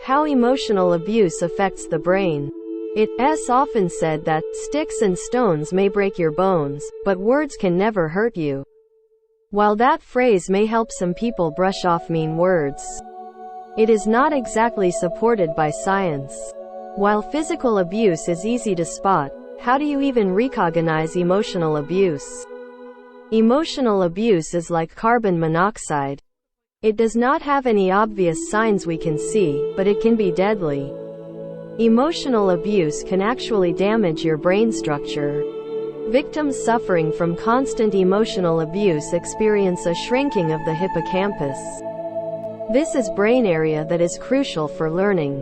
How emotional abuse affects the brain. It's often said that sticks and stones may break your bones, but words can never hurt you. While that phrase may help some people brush off mean words, it is not exactly supported by science. While physical abuse is easy to spot, how do you even recognize emotional abuse? Emotional abuse is like carbon monoxide. It does not have any obvious signs we can see, but it can be deadly. Emotional abuse can actually damage your brain structure. Victims suffering from constant emotional abuse experience a shrinking of the hippocampus. This is brain area that is crucial for learning.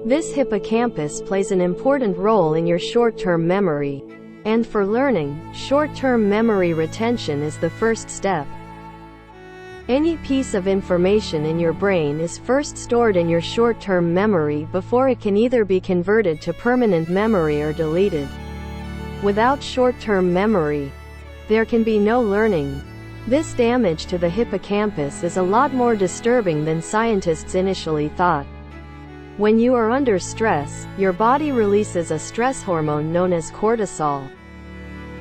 This hippocampus plays an important role in your short-term memory. And for learning, short-term memory retention is the first step. Any piece of information in your brain is first stored in your short-term memory before it can either be converted to permanent memory or deleted. Without short-term memory, there can be no learning. This damage to the hippocampus is a lot more disturbing than scientists initially thought. When you are under stress, your body releases a stress hormone known as cortisol.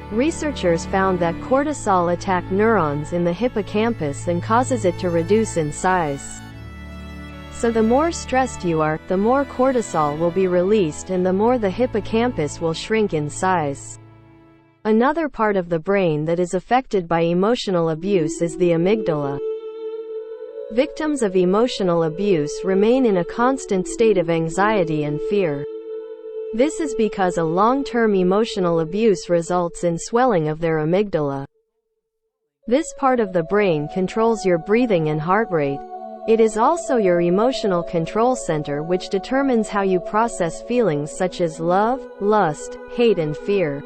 Researchers found that cortisol attacks neurons in the hippocampus and causes it to reduce in size. So the more stressed you are, the more cortisol will be released and the more the hippocampus will shrink in size. Another part of the brain that is affected by emotional abuse is the amygdala. Victims of emotional abuse remain in a constant state of anxiety and fear. This is because a long-term emotional abuse results in swelling of their amygdala. This part of the brain controls your breathing and heart rate. It is also your emotional control center, which determines how you process feelings such as love, lust, hate and fear.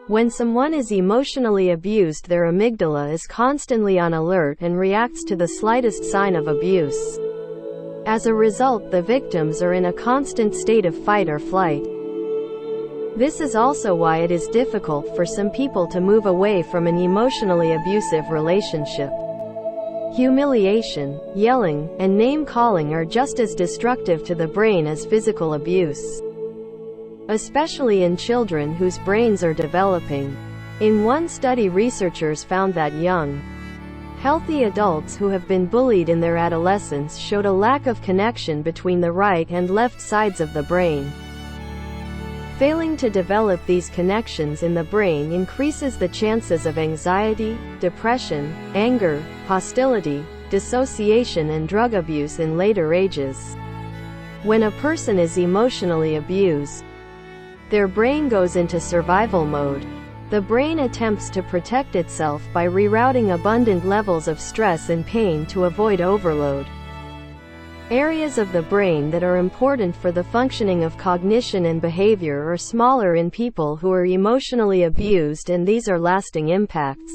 When someone is emotionally abused, their amygdala is constantly on alert and reacts to the slightest sign of abuse. As a result, the victims are in a constant state of fight or flight. This is also why it is difficult for some people to move away from an emotionally abusive relationship. Humiliation, yelling, and name-calling are just as destructive to the brain as physical abuse, especially in children whose brains are developing. In one study, researchers found that young, healthy adults who have been bullied in their adolescence showed a lack of connection between the right and left sides of the brain. Failing to develop these connections in the brain increases the chances of anxiety, depression, anger, hostility, dissociation and drug abuse in later ages. When a person is emotionally abused, their brain goes into survival mode. The brain attempts to protect itself by rerouting abundant levels of stress and pain to avoid overload. Areas of the brain that are important for the functioning of cognition and behavior are smaller in people who are emotionally abused, and these are lasting impacts.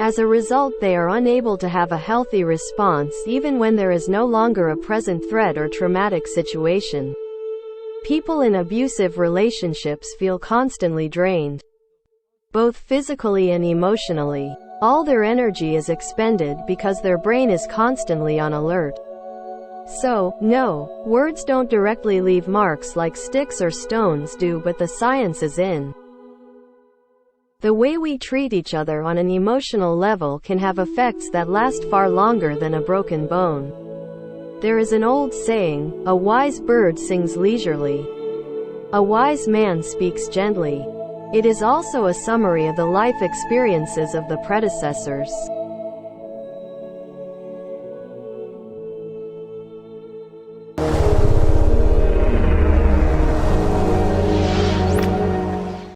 As a result, they are unable to have a healthy response even when there is no longer a present threat or traumatic situation. People in abusive relationships feel constantly drained, both physically and emotionally. All their energy is expended because their brain is constantly on alert. So, no, words don't directly leave marks like sticks or stones do, but the science is in. The way we treat each other on an emotional level can have effects that last far longer than a broken bone. There is an old saying, "A wise bird sings leisurely. A wise man speaks gently." It is also a summary of the life experiences of the predecessors.